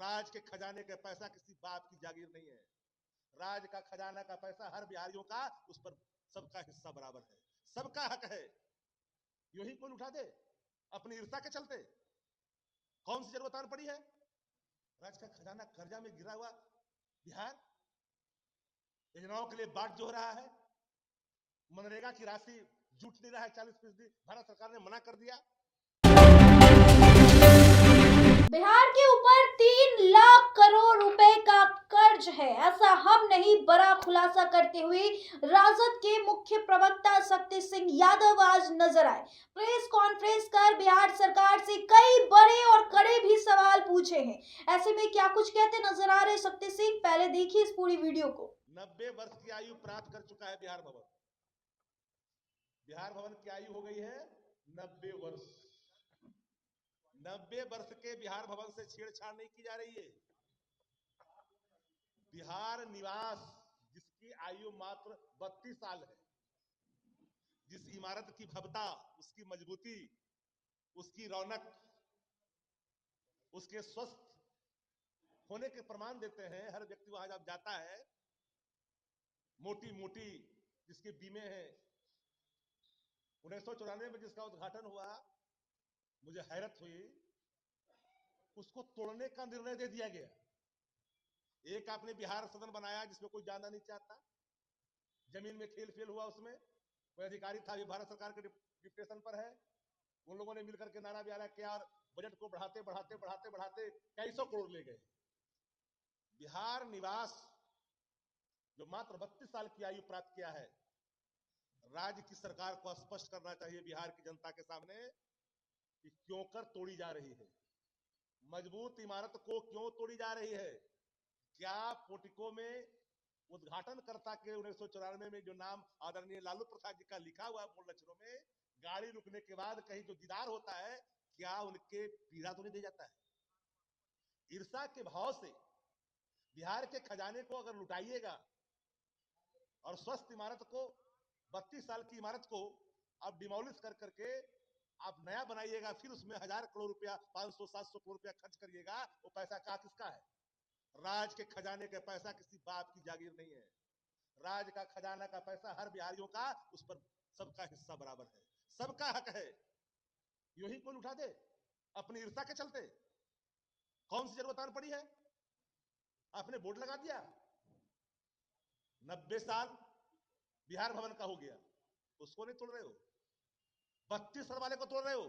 राज के खजाने का पैसा किसी बाप की जागीर नहीं है। राज का खजाना का पैसा हर बिहारियों का, उस पर सबका हिस्सा बराबर है, सबका हक है। यूं ही कोई उठा दे अपनी ईर्षा के चलते? कौन सी जरूरत आन पड़ी है? राज का खजाना कर्जा में गिरा हुआ बिहार योजनाओं के लिए बाट जोह रहा है। मनरेगा की राशि जुट नहीं रहा है, 40%। भारत सरकार ने मना कर दिया। बिहार के ऊपर 3 लाख करोड़ रुपए का कर्ज है, ऐसा हम नहीं बड़ा खुलासा करते हुए राजद के मुख्य प्रवक्ता शक्ति सिंह यादव आज नजर आए। प्रेस कॉन्फ्रेंस कर बिहार सरकार से कई बड़े और कड़े भी सवाल पूछे हैं। ऐसे में क्या कुछ कहते नजर आ रहे शक्ति सिंह, पहले देखिए इस पूरी वीडियो को। 90 वर्ष की आयु प्राप्त कर चुका है बिहार भवन। बिहार भवन की आयु हो गई है 90 वर्ष। 90 वर्ष के बिहार भवन से छेड़छाड़ नहीं की जा रही है। बिहार निवास जिसकी आयु मात्र 32 साल है, जिस इमारत की भव्यता, उसकी मजबूती, उसकी रौनक, उसके स्वस्थ होने के प्रमाण देते हैं। हर व्यक्ति वहां जब जाता है, मोटी मोटी जिसके बीमे हैं। 1994 में जिसका उद्घाटन हुआ, मुझे हैरत हुई, उसको तोड़ने का निर्णय दे दिया गया। एक आपने बिहार सदन बनाया जिसमें कोई जाना नहीं चाहता, जमीन में खेल फेल हुआ। उसमें कोई अधिकारी था, भारत सरकार के डिप्टेशन पर है, उन लोगों ने मिलकर के नारा बिहार किया और बजट को बढ़ाते बढ़ाते बढ़ाते बढ़ाते कई सौ करोड़ ले गए। बिहार निवास जो मात्र 32 साल की आयु प्राप्त किया है, राज्य की सरकार को स्पष्ट करना चाहिए बिहार की जनता के सामने कि क्यों कर तोड़ी जा रही है। मजबूत इमारत को क्यों तोड़ी जा रही है? क्या पोर्टिको में उद्घाटनकर्ता के 1994 में जो नाम आदरणीय लालू प्रसाद जी का लिखा हुआ है मूल लक्षणों में, गाड़ी रुकने के बाद कहीं जो दीदार होता है, क्या उनके पीड़ा तो नहीं दे जाता है? ईर्षा के भाव से बिहार के खजाने को अगर लुटाइएगा और स्वस्थ इमारत को, 32 साल की इमारत को आप डिमोलिश कर करके आप नया बनाइएगा, फिर उसमें 1000 करोड़ रुपया, 500-700 करोड़ रुपया खर्च करिएगा, वो पैसा कहां किसका है? राज के खजाने का पैसा किसी बाप की जागीर नहीं है। राज का खजाना का पैसा हर बिहारियों का, उस पर सबका हिस्सा बराबर है, सबका हक है। यूं ही कोई उठा दे अपनी ईर्षा के चलते? कौन सी जरूरत आन पड़ी है? आपने बोर्ड लगा दिया, 90 साल बिहार भवन का हो गया, उसको नहीं तोड़ रहे हो। 32 साल वाले को तोड़ रहे हो।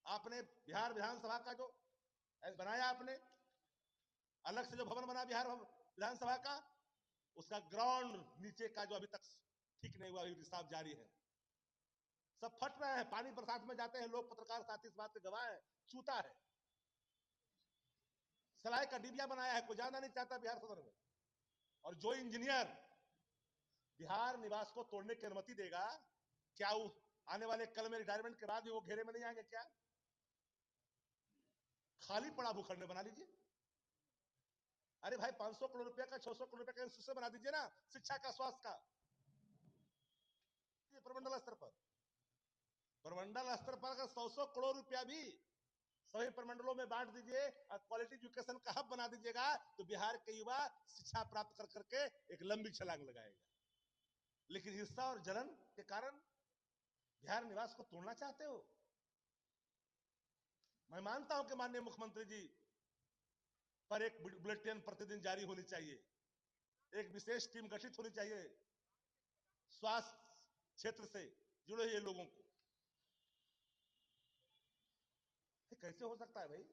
आपने बिहार विधानसभा का जो बनाया, आपने अलग से जो भवन बना बिहार विधानसभा का, उसका ग्राउंड नीचे का जो अभी तक ठीक नहीं हुआ, अभी हिसाब जारी है। सब फट रहे हैं, पानी बरसात में जाते हैं लोग, पत्रकार साथी इस बात के गवाह है, चूता है। सलाई का डिबिया बनाया है, कोई जाना नहीं चाहता बिहार सदन में। और जो इंजीनियर बिहार निवास को तोड़ने की अनुमति देगा, क्या वो आने वाले कल में रिटायरमेंट के बाद भी वो घेरे में नहीं आएंगे? क्या खाली पड़ा भूखंड बना लीजिए? अरे भाई, 500 करोड़ रुपया का, 600 करोड़ रुपया का इंस्टीट्यूशन बना दीजिए ना, शिक्षा का, स्वास्थ्य का, प्रमंडल स्तर पर। प्रमंडल स्तर पर अगर 100 करोड़ रुपया भी सभी प्रमंडलों में बांट दीजिए और क्वालिटी एजुकेशन का हब बना दीजिएगा, तो बिहार के युवा शिक्षा प्राप्त कर करके एक लंबी छलांग लगाएगा। लेकिन ईर्षा और जलन के कारण बिहार निवास को तोड़ना चाहते हो। मैं मानता हूं कि माननीय मुख्यमंत्री जी पर एक बुलेटिन प्रतिदिन जारी होनी चाहिए, एक विशेष टीम गठित होनी चाहिए स्वास्थ्य क्षेत्र से जुड़े हुए लोगों को। कैसे हो सकता है भाई?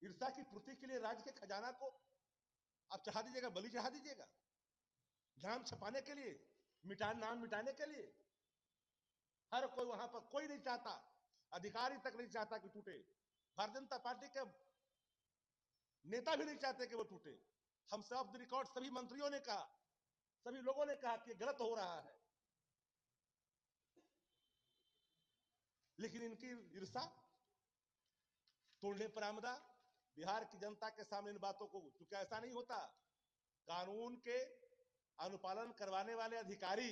ईर्षा की पूर्ति के लिए राज्य के खजाना को आप चढ़ा दीजिएगा, बलि चढ़ा दीजिएगा, नाम छपाने के लिए, नाम मिटाने के लिए। हर कोई वहां पर, कोई नहीं चाहता, अधिकारी तक नहीं चाहता कि टूटे। भारतीय जनता पार्टी के नेता भी नहीं चाहते कि वो टूटे। हम सब ऑफ द रिकॉर्ड सभी मंत्रियों ने कहा, सभी लोगों ने कहा कि गलत हो रहा है, लेकिन इनकी ईर्षा तोड़ने पर आमदा। बिहार की जनता के सामने इन बातों को, क्योंकि ऐसा नहीं होता, कानून के अनुपालन करवाने वाले अधिकारी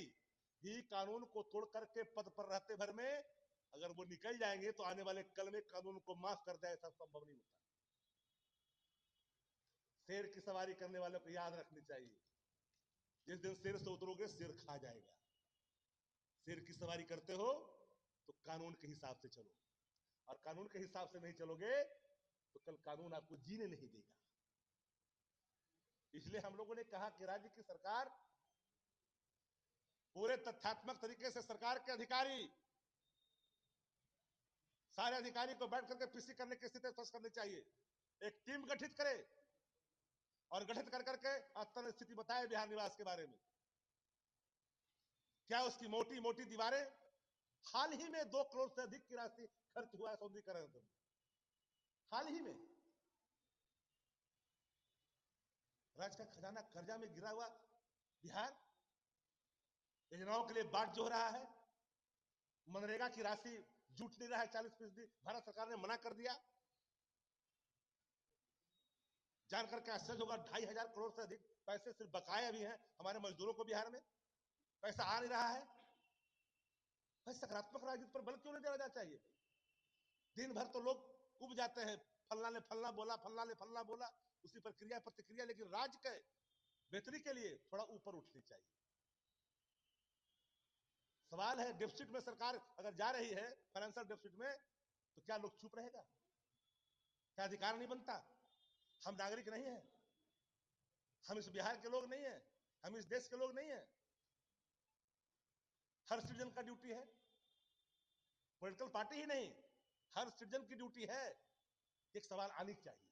भी कानून को तोड़ करके पद पर रहते भर में अगर वो निकल जाएंगे तो आने वाले कल में कानून को माफ कर दे, ऐसा संभव नहीं होता। शेर की सवारी करने वालों को याद रखनी चाहिए, जिस दिन शेर से उतरोगे शेर खा जाएगा। शेर की सवारी करते हो तो कानून के हिसाब से चलो, और कानून के हिसाब से नहीं चलोगे तो कल कानून आपको जीने नहीं देगा। इसलिए हम लोगों ने कहा कि राज्य की सरकार पूरे तथ्यात्मक तरीके से, सरकार के अधिकारी, सारे अधिकारी को बैठ करके पीसी करने की स्थिति स्पष्ट करनी चाहिए। एक टीम गठित करे और गठित कर करके अस्तन स्थिति बताए बिहार निवास के बारे में। क्या उसकी मोटी मोटी दीवारें, हाल ही में 2 करोड़ से अधिक की राशि खर्च हुआ है सौंदर्यीकरण में, हाल ही में। राज्य का खजाना कर्जा में गिरा हुआ बिहार योजनाओं के लिए बाट जो रहा है, मनरेगा की राशि जुट नहीं रहा है 40%। भारत सरकार ने मना कर दिया। जानकर के आश्चर्य होगा, 2,500 करोड़ से अधिक पैसे सिर्फ बकाया भी हैं हमारे मजदूरों को। बिहार में पैसा आ नहीं रहा है। भाई सकारात्मक राजनीति पर बल क्यों नहीं देना चाहिए? दिन भर तो लोग उब जाते हैं, फल्ला ने फल्ला बोला, फल्ला ने फल्ला बोला, उसी पर क्रिया प्रतिक्रिया। लेकिन राज्य के बेहतरी के लिए थोड़ा ऊपर उठनी चाहिए। सवाल है, डेफिसिट में सरकार अगर जा रही है, फाइनेंशियल डेफिसिट में, तो क्या लोग चुप रहेगा? क्या अधिकार नहीं बनता? हम नागरिक नहीं है? हम इस बिहार के लोग नहीं है? हम इस देश के लोग नहीं है? हर सिटीजन का ड्यूटी है, पॉलिटिकल पार्टी ही नहीं, हर सिटीजन की ड्यूटी है। एक सवाल आनी चाहिए।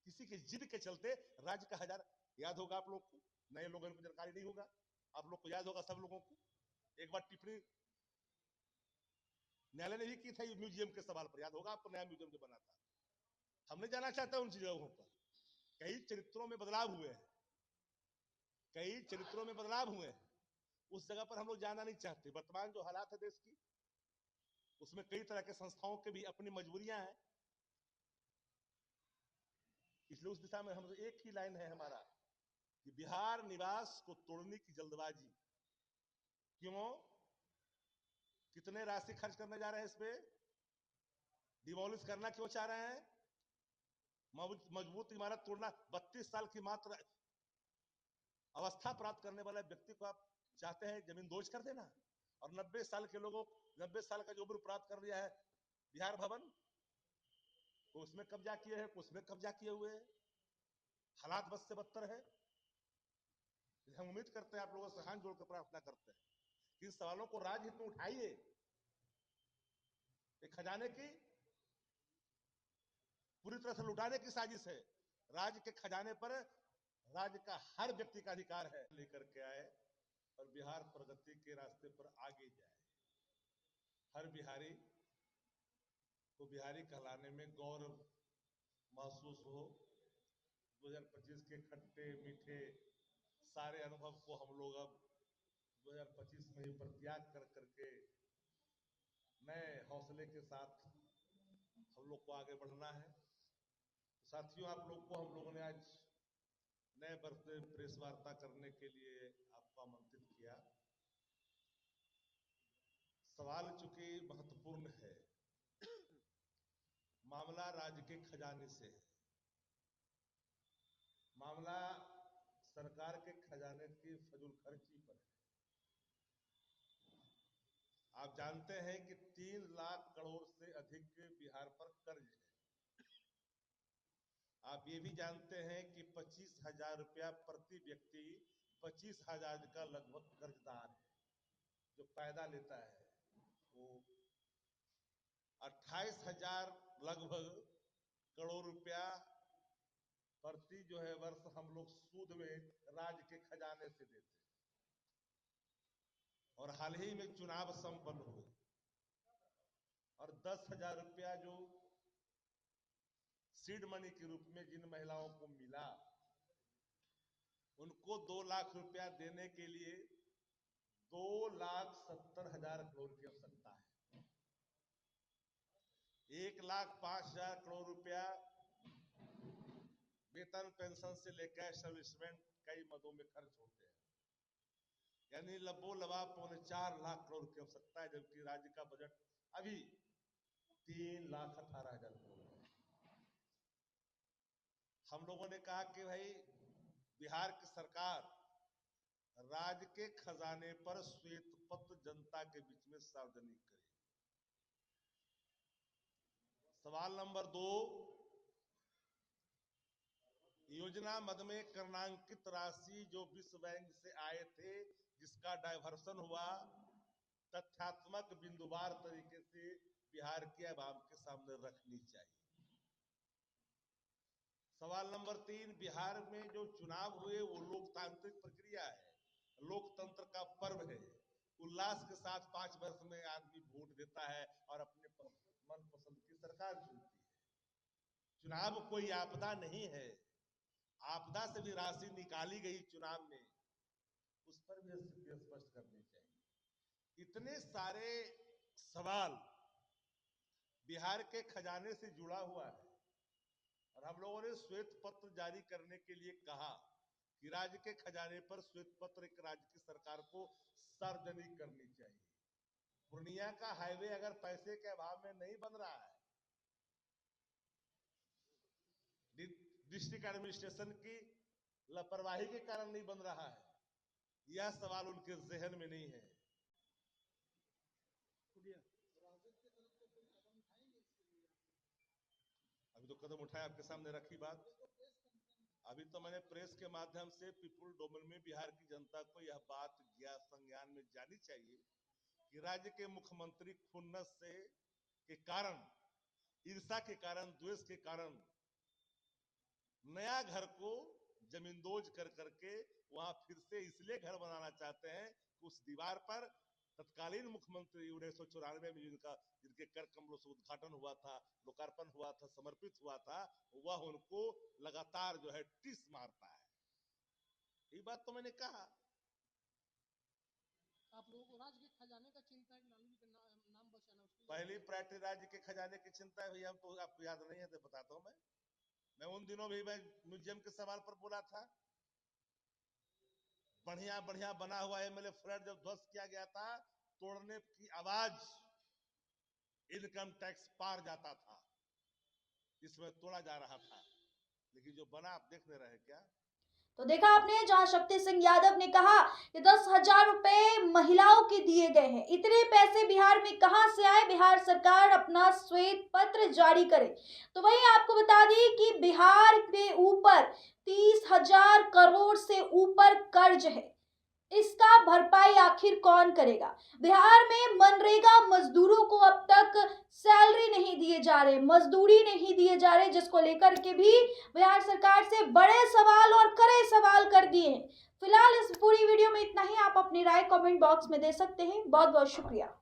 किसी के जिद के चलते राज्य का हजार, याद होगा आप लोग को, नए लोगों को जानकारी नहीं होगा, आप लोग को याद होगा, सब लोगों को एक बार टिप्पणी न्यायालय ने भी की थी म्यूजियम के सवाल पर, याद होगा आपको, नया म्यूजियम जो बना था। हम नहीं जाना चाहते उन जगहों पर। कई चरित्रों में बदलाव हुए हैं, कई चरित्रों में बदलाव हुए हैं, उस जगह पर हम लोग जाना नहीं चाहते। वर्तमान जो हालात है देश की, उसमें कई तरह के संस्थाओं के भी अपनी मजबूरियां हैं। इसलिए उस दिशा में हम एक ही लाइन है हमारा कि बिहार निवास को तोड़ने की जल्दबाजी क्यों? कितने राशि खर्च करने जा रहे हैं इस पे? डिमोलिश करना क्यों चाह रहे हैं? मजबूत इमारत तोड़ना, 32 साल की मात्र अवस्था प्राप्त करने वाले व्यक्ति को आप चाहते हैं जमीन दोज कर देना, और 90 साल के लोगों, 90 साल का जो उम्र प्राप्त कर लिया है बिहार भवन, तो उसमें कब्जा किए हैं, उसमें कब्जा किए हुए हैं। हालात बस से बदतर है। हम उम्मीद करते हैं, आप लोगों से हाथ जोड़कर प्रार्थना करते हैं कि इन सवालों को राजहित में उठाइए। खजाने की पूरी तरह से लुटाने की साजिश है। राज्य के खजाने पर राज्य का हर व्यक्ति का अधिकार है, लेकर के आए और बिहार प्रगति के रास्ते पर आगे जाए। हर बिहारी को बिहारी कहलाने में गौरव महसूस हो। 2025 के खट्टे मीठे सारे अनुभव को हम लोग अब 2025 में ही परित्याग कर करके नए हौसले के साथ हम लोग को आगे बढ़ना है। साथियों, आप लोग को हम लोगों ने आज नए बर्थडे प्रेस वार्ता करने के लिए आपको आमंत्रित किया। सवाल चूंकि महत्वपूर्ण है, मामला राज्य के खजाने से है, मामला सरकार के खजाने की फजूल खर्ची पर है। आप जानते हैं कि 3 लाख करोड़ से अधिक बिहार पर कर्ज है। आप ये भी जानते हैं कि 25,000 रुपया प्रति व्यक्ति, 25,000 का लगभग कर्जदार है। जो फायदा लेता है वो 28,000 लगभग करोड़ रुपया प्रति जो है वर्ष हम लोग सूद में राज्य के खजाने से देते हैं। और हाल ही में चुनाव संपन्न हुए और 10,000 रुपया जो सीड मनी के रूप में जिन महिलाओं को मिला, उनको 2 लाख रुपया देने के लिए 2,70,000 करोड़ की आवश्यकता है। 1,05,000 करोड़ रुपया वेतन पेंशन से लेकर सर्विसमेंट कई मदों में खर्च होते हैं, यानी लबो लबा 4.25 लाख करोड़ की आवश्यकता है, जबकि राज्य का बजट अभी 3,18,000 करोड़ है। हम लोगों ने कहा कि भाई बिहार की सरकार राज्य के खजाने पर श्वेत पत्र जनता के बीच में सार्वजनिक करे। सवाल नंबर 2, योजना मद में कर्णांकित राशि जो विश्व बैंक से आए थे, जिसका डायवर्सन हुआ, तथ्यात्मक बिंदुवार तरीके से बिहार के आवाम के सामने रखनी चाहिए। सवाल नंबर 3, बिहार में जो चुनाव हुए वो लोकतांत्रिक प्रक्रिया है, लोकतंत्र का पर्व है। उल्लास के साथ 5 वर्ष में आदमी वोट देता है और अपने मनपसंद की सरकार चुनती है। चुनाव कोई आपदा नहीं है, आपदा से भी राशि निकाली गई चुनाव में, उस पर भी स्थिति स्पष्ट करनी चाहिए। इतने सारे सवाल बिहार के खजाने से जुड़ा हुआ है और हम लोगों ने श्वेत पत्र जारी करने के लिए कहा कि राज्य के खजाने पर श्वेत पत्र एक राज्य की सरकार को सार्वजनिक करनी चाहिए। पूर्णिया का हाईवे अगर पैसे के अभाव में नहीं बन रहा है, डिस्ट्रिक्ट एडमिनिस्ट्रेशन की लापरवाही के कारण नहीं बन रहा है, यह सवाल उनके जहन में नहीं है। अभी तो कदम उठाए, आपके सामने रखी बात। अभी तो मैंने प्रेस के माध्यम से पीपुल डोमेन में बिहार की जनता को यह बात संज्ञान में जानी चाहिए कि राज्य के मुख्यमंत्री खुन्नस से के कारण, ईर्ष्या के कारण, द्वेष के कारण नया घर को जमींदोज कर करके वहां फिर से इसलिए घर बनाना चाहते हैं कि उस दीवार पर तत्कालीन मुख्यमंत्री 1994 में जिनके कर कमलों से उद्घाटन हुआ था, लोकार्पण हुआ था, समर्पित हुआ था, वह उनको लगातार जो है टिस मारता है। ये बात तो मैंने कहा। आप लोगों को राज्य के खजाने का चिंता है, नाम बचाना, पहली प्रायोरिटी राज्य के खजाने की चिंता है भैया। हम तो आपको याद नहीं है तो बताता हूं। मैं उन दिनों भी मैं म्यूजियम के सवाल पर बोला था, बढ़िया बढ़िया बना हुआ एमएलए फ्लैट जब ध्वस्त किया गया था, तोड़ने की आवाज इनकम टैक्स पार जाता था, इसमें तोड़ा जा रहा था, लेकिन जो बना आप देख ले रहे हैं क्या। तो देखा आपने, जहां शक्ति सिंह यादव ने कहा कि 10,000 रुपए महिलाओं के दिए गए हैं। इतने पैसे बिहार में कहां से आए? बिहार सरकार अपना श्वेत पत्र जारी करे। तो वही आपको बता दी कि बिहार के ऊपर 30,000 करोड़ से ऊपर कर्ज है। इसका भरपाई आखिर कौन करेगा? बिहार में मनरेगा मजदूरों को अब तक सैलरी नहीं दिए जा रहे, मजदूरी नहीं दिए जा रहे, जिसको लेकर के भी बिहार सरकार से बड़े सवाल और कड़े सवाल कर दिए हैं। फिलहाल इस पूरी वीडियो में इतना ही। आप अपनी राय कमेंट बॉक्स में दे सकते हैं। बहुत बहुत शुक्रिया।